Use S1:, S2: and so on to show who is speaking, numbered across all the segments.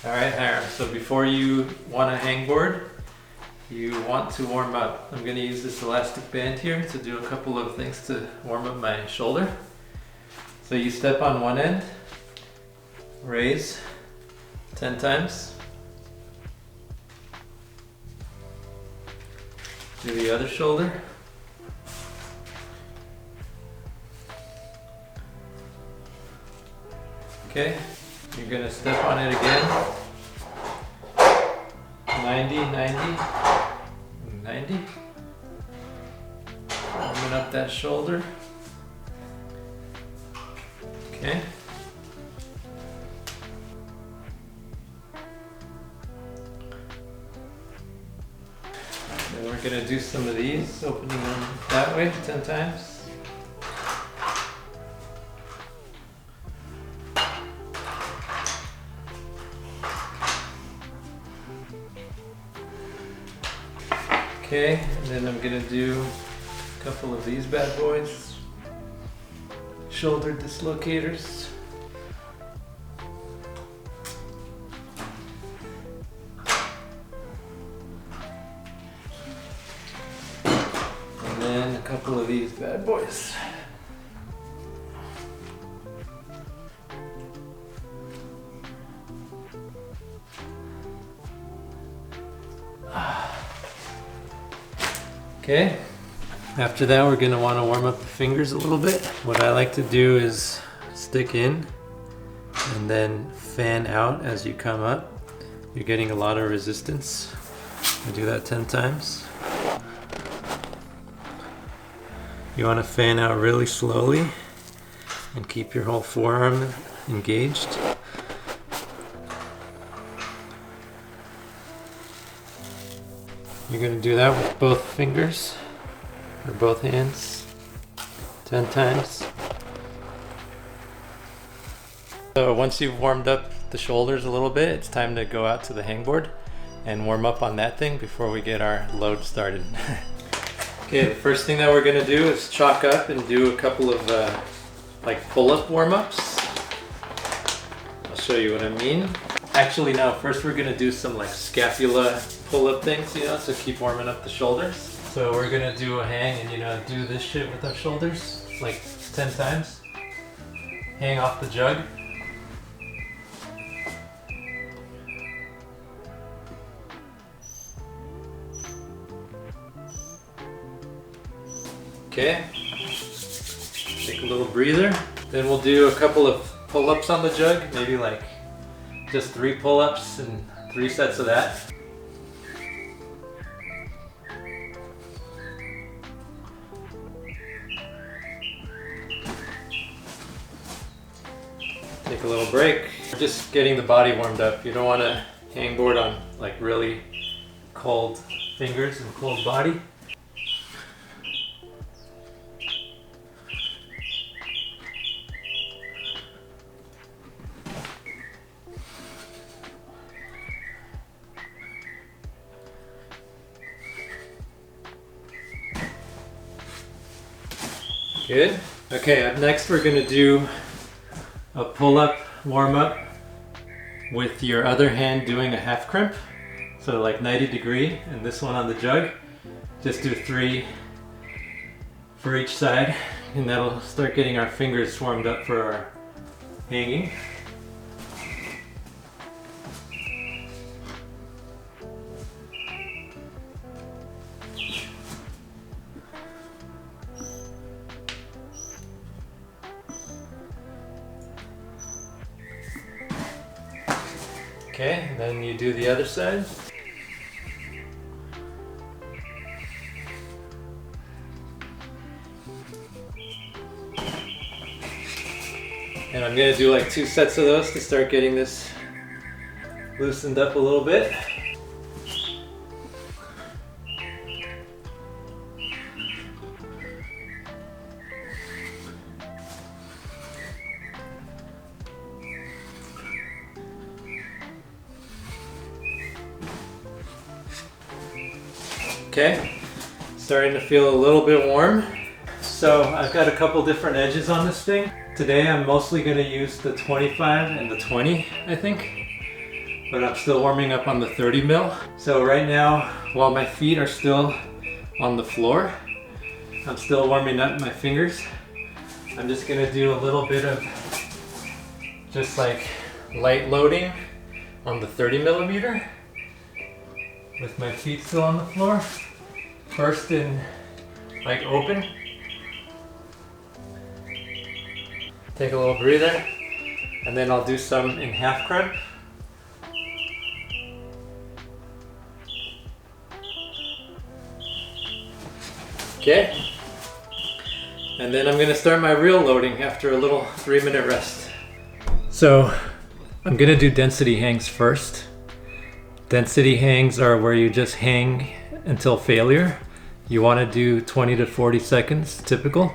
S1: Alright, Hiram, so before you want a hangboard, you want to warm up. I'm going to use this elastic band here to do a couple of things to warm up my shoulder. So you step on one end, raise 10 times. Do the other shoulder. Okay, you're going to step on it again. 90, 90, 90. Warming up that shoulder. Okay. Then we're going to do some of these, opening them that way 10 times. Okay, and then I'm going to do a couple of these bad boys. Shoulder dislocators. And then a couple of these bad boys. Okay, after that we're going to want to warm up the fingers a little bit. What I like to do is stick in and then fan out as you come up. You're getting a lot of resistance. I do that 10 times. You want to fan out really slowly and keep your whole forearm engaged. You're going to do that with both fingers or both hands 10 times. So once you've warmed up the shoulders a little bit, it's time to go out to the hangboard and warm up on that thing before we get our load started. Okay, the first thing that we're going to do is chalk up and do a couple of like pull-up warm-ups. I'll show you what I mean. Actually, no, first we're going to do some like scapula pull-up things, you know, so keep warming up the shoulders. So we're going to do a hang and, you know, do this shit with our shoulders like 10 times. Hang off the jug. Okay, take a little breather. Then we'll do a couple of pull-ups on the jug, maybe like just 3 pull-ups and 3 sets of that. Take a little break. Just getting the body warmed up. You don't want to hangboard on like really cold fingers and cold body. Good. Okay, up next we're going to do a pull-up warm-up with your other hand doing a half crimp. So like 90 degree, and this one on the jug. Just do 3 for each side, and that'll start getting our fingers warmed up for our hanging. Okay, and then you do the other side. And I'm going to do like 2 sets of those to start getting this loosened up a little bit. Okay, starting to feel a little bit warm. So I've got a couple different edges on this thing. Today I'm mostly going to use the 25 and the 20, I think. but I'm still warming up on the 30 mil. So right now, while my feet are still on the floor, I'm still warming up my fingers. I'm just gonna do a little bit of just like light loading on the 30 millimeter with my feet still on the floor. First in like open. Take a little breather, and then I'll do some in half crimp. Okay. And then I'm gonna start my real loading after a little 3-minute rest. So I'm gonna do density hangs first. Density hangs are where you just hang until failure. You wanna do 20 to 40 seconds, typical.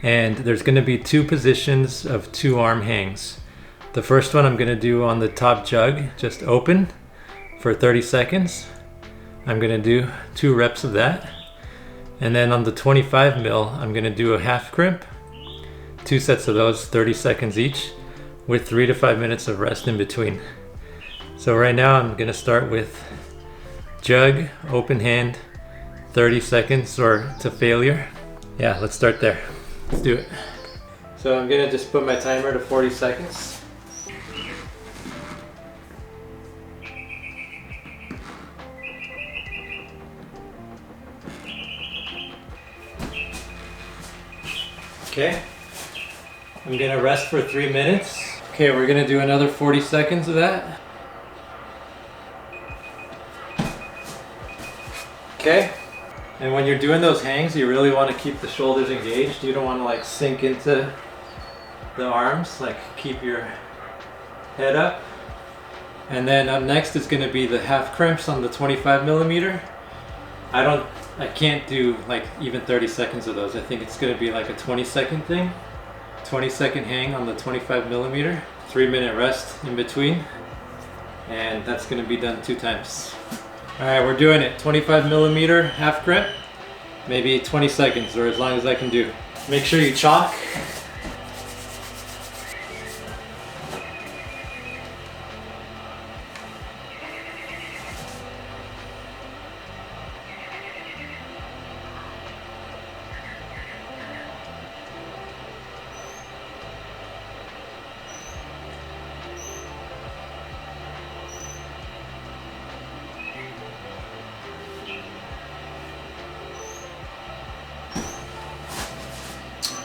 S1: And there's gonna be 2 positions of 2 arm hangs. The first one I'm gonna do on the top jug, just open for 30 seconds. I'm gonna do 2 reps of that. And then on the 25 mil, I'm gonna do a half crimp, 2 sets of those, 30 seconds each, with 3 to 5 minutes of rest in between. So right now I'm gonna start with jug, open hand, 30 seconds or to failure. Yeah, let's start there. Let's do it. So I'm gonna just put my timer to 40 seconds. Okay, I'm gonna rest for 3 minutes. Okay, we're gonna do another 40 seconds of that. Okay, and when you're doing those hangs, you really wanna keep the shoulders engaged. You don't wanna like sink into the arms, like keep your head up. And then up next is gonna be the half crimps on the 25 millimeter. I can't do like even 30 seconds of those. I think it's gonna be like a 20-second thing. 20-second hang on the 25 millimeter. 3-minute rest in between. And that's gonna be done 2 times. All right, we're doing it. 25 millimeter half crimp. Maybe 20 seconds or as long as I can do. Make sure you chalk.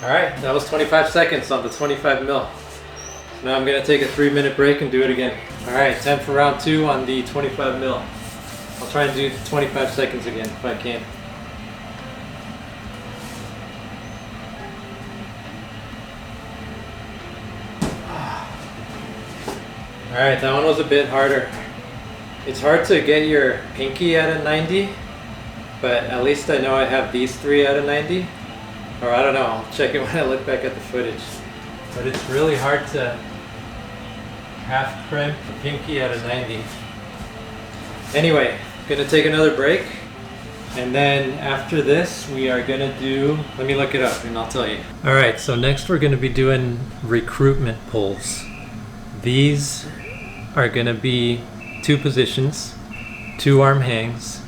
S1: All right, that was 25 seconds on the 25 mil. Now I'm gonna take a 3-minute break and do it again. All right, time for round 2 on the 25 mil. I'll try and do 25 seconds again if I can. All right, that one was a bit harder. It's hard to get your pinky at a 90, but at least I know I have these 3 at a 90. Or I don't know, I'll check it when I look back at the footage. But it's really hard to half crimp the pinky at a 90. Anyway, gonna take another break. And then after this, we are gonna do, let me look it up and I'll tell you. All right, so next we're gonna be doing recruitment pulls. These are gonna be 2 positions, 2 arm hangs,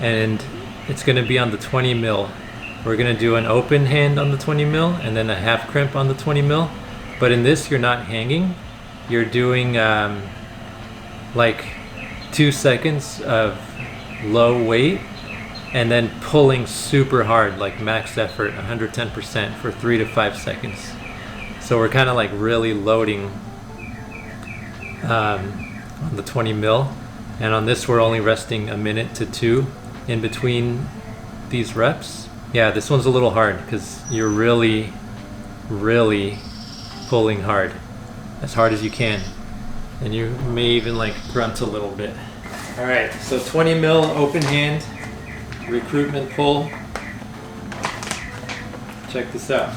S1: and it's gonna be on the 20 mil. We're gonna do an open hand on the 20 mil and then a half crimp on the 20 mil. But in this, you're not hanging. You're doing like 2 seconds of low weight and then pulling super hard, like max effort, 110% for 3 to 5 seconds. So we're kind of like really loading on the 20 mil. And on this, we're only resting a minute to 2 in between these reps. Yeah, this one's a little hard because you're really pulling hard as you can. And you may even like grunt a little bit. All right, so 20 mil open hand, recruitment pull. Check this out.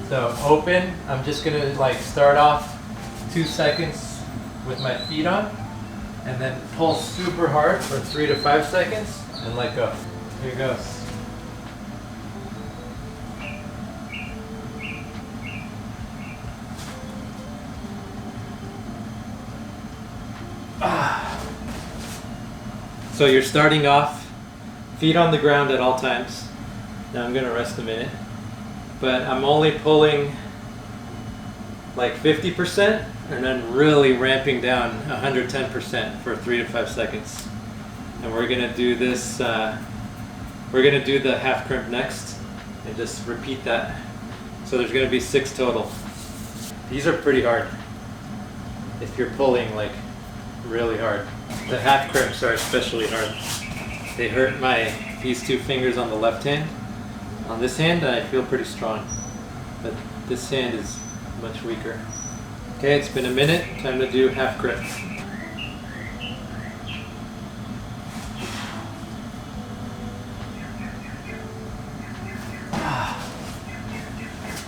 S1: So open, I'm just gonna like start off 2 seconds with my feet on and then pull super hard for 3 to 5 seconds and let go. Here goes. So you're starting off, feet on the ground at all times. Now I'm gonna rest a minute, but I'm only pulling like 50% and then really ramping down 110% for 3 to 5 seconds. And we're gonna do this, we're gonna do the half crimp next and just repeat that. So there's gonna be 6 total. These are pretty hard if you're pulling like really hard. The half crimps are especially hard. They hurt these 2 fingers on the left hand. On this hand, I feel pretty strong, but this hand is much weaker. Okay, it's been a minute. Time to do half grip.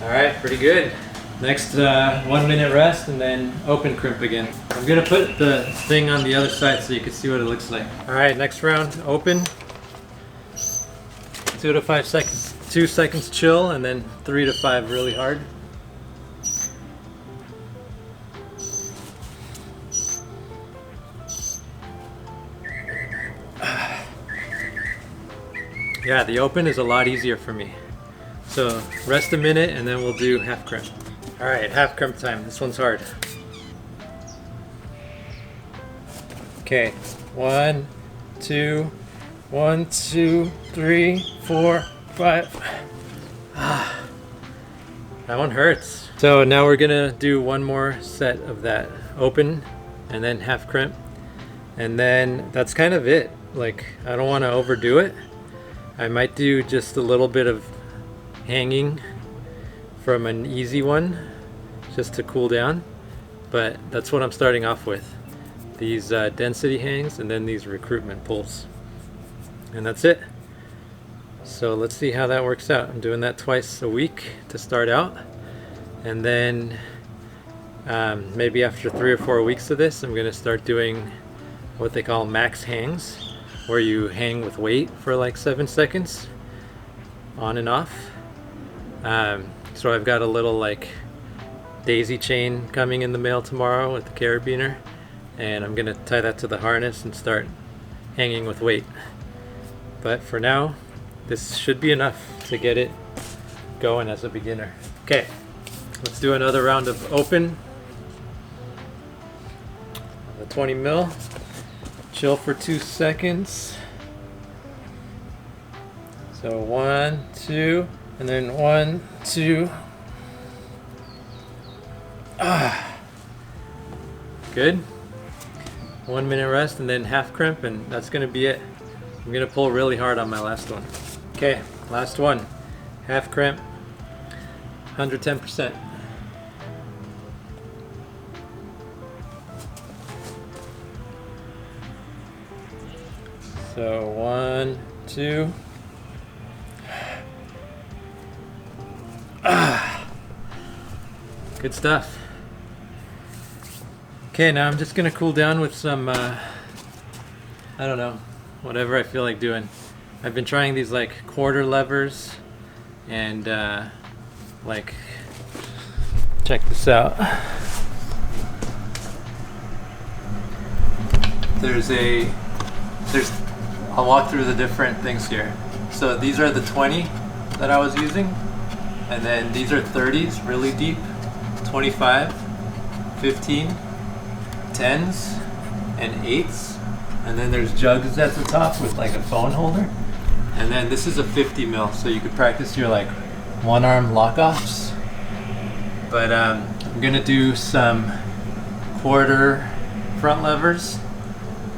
S1: All right, pretty good. Next, 1 minute rest and then open crimp again. I'm gonna put the thing on the other side so you can see what it looks like. All right, next round, open. 2 to 5 seconds. 2 seconds chill, and then 3 to 5 really hard. Yeah, the open is a lot easier for me. So rest a minute and then we'll do half crimp. All right, half crimp time. This one's hard. Okay, 1, 2, 1, 2, 3, 4, 5. That one hurts. So now we're gonna do one more set of that open and then half crimp. And then that's kind of it. Like, I don't wanna overdo it. I might do just a little bit of hanging from an easy one just to cool down, but that's what I'm starting off with. These density hangs and then these recruitment pulls. And that's it. So let's see how that works out. I'm doing that twice a week to start out, and then maybe after 3 or 4 weeks of this, I'm gonna start doing what they call max hangs, where you hang with weight for like 7 seconds on and off. So I've got a little like daisy chain coming in the mail tomorrow with the carabiner, and I'm gonna tie that to the harness and start hanging with weight. But for now, this should be enough to get it going as a beginner. Okay, let's do another round of open. The 20 mil. Chill for 2 seconds. So 1, 2, and then 1, 2. Good. 1 minute rest and then half crimp, and that's gonna be it. I'm gonna pull really hard on my last one. Okay, last one. Half crimp, 110%. So 1, 2. Good stuff. Okay, now I'm just gonna cool down with some, I don't know, whatever I feel like doing. I've been trying these like quarter levers and like, check this out. I'll walk through the different things here. So these are the 20 that I was using, and then these are 30s, really deep, 25, 15, 10s, and 8s, and then there's jugs at the top with like a phone holder, and then this is a 50 mil, so you could practice your like one arm lock-offs. But I'm gonna do some quarter front levers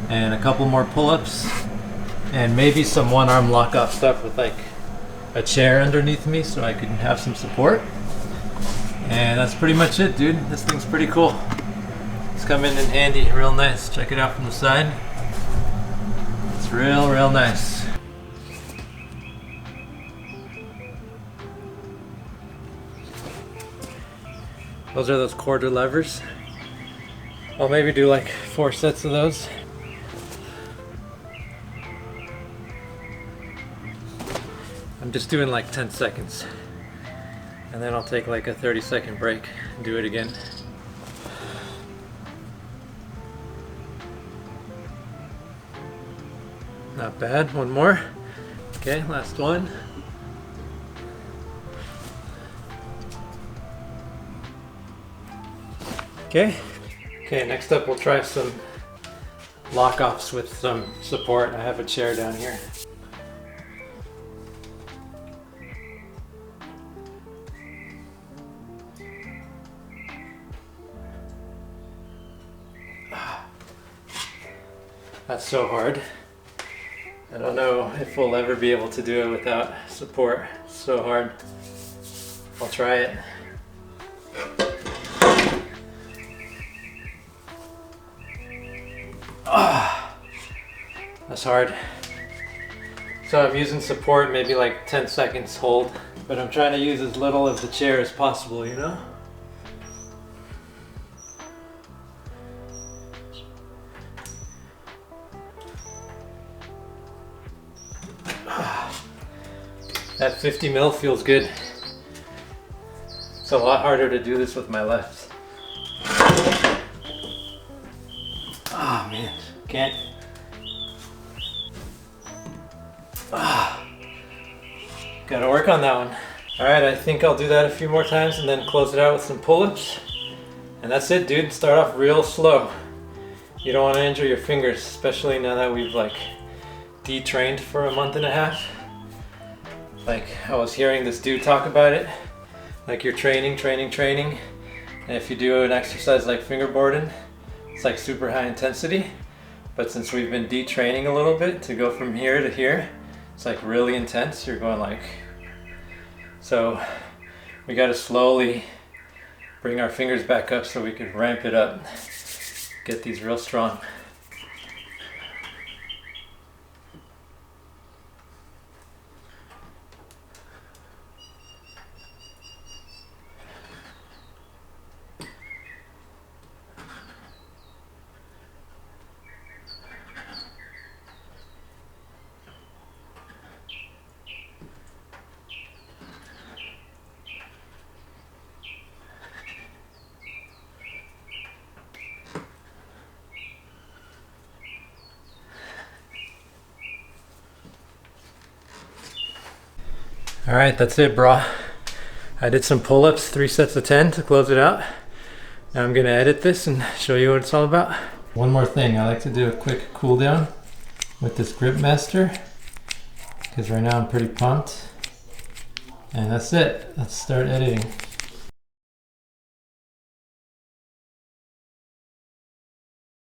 S1: and a couple more pull-ups, and maybe some one arm lock-off stuff with like a chair underneath me so I can have some support. And that's pretty much it, dude. This thing's pretty cool. It's coming in handy, real nice. Check it out from the side. It's real nice. Those are those quarter levers. I'll maybe do like 4 sets of those. I'm just doing like 10 seconds. And then I'll take like a 30-second break and do it again. Not bad. One more. Okay, last one. Okay. Okay, next up we'll try some lock-offs with some support. I have a chair down here. That's so hard. I don't know if we'll ever be able to do it without support. It's so hard. I'll try it. That's hard. So I'm using support, maybe like 10 seconds hold, but I'm trying to use as little of the chair as possible, you know? That 50 mil feels good. It's a lot harder to do this with my left. Oh man, can't. Gotta work on that one. All right, I think I'll do that a few more times and then close it out with some pull-ups. And that's it, dude. Start off real slow. You don't want to injure your fingers, especially now that we've like detrained for a month and a half. Like I was hearing this dude talk about it. Like you're training. And if you do an exercise like fingerboarding, it's like super high intensity. But since we've been detraining a little bit to go from here to here, it's like really intense. You're going like, so we got to slowly bring our fingers back up so we can ramp it up, get these real strong. All right, that's it, brah. I did some pull-ups, 3 sets of 10 to close it out. Now I'm gonna edit this and show you what it's all about. One more thing, I like to do a quick cool down with this Grip Master, because right now I'm pretty pumped. And that's it, let's start editing.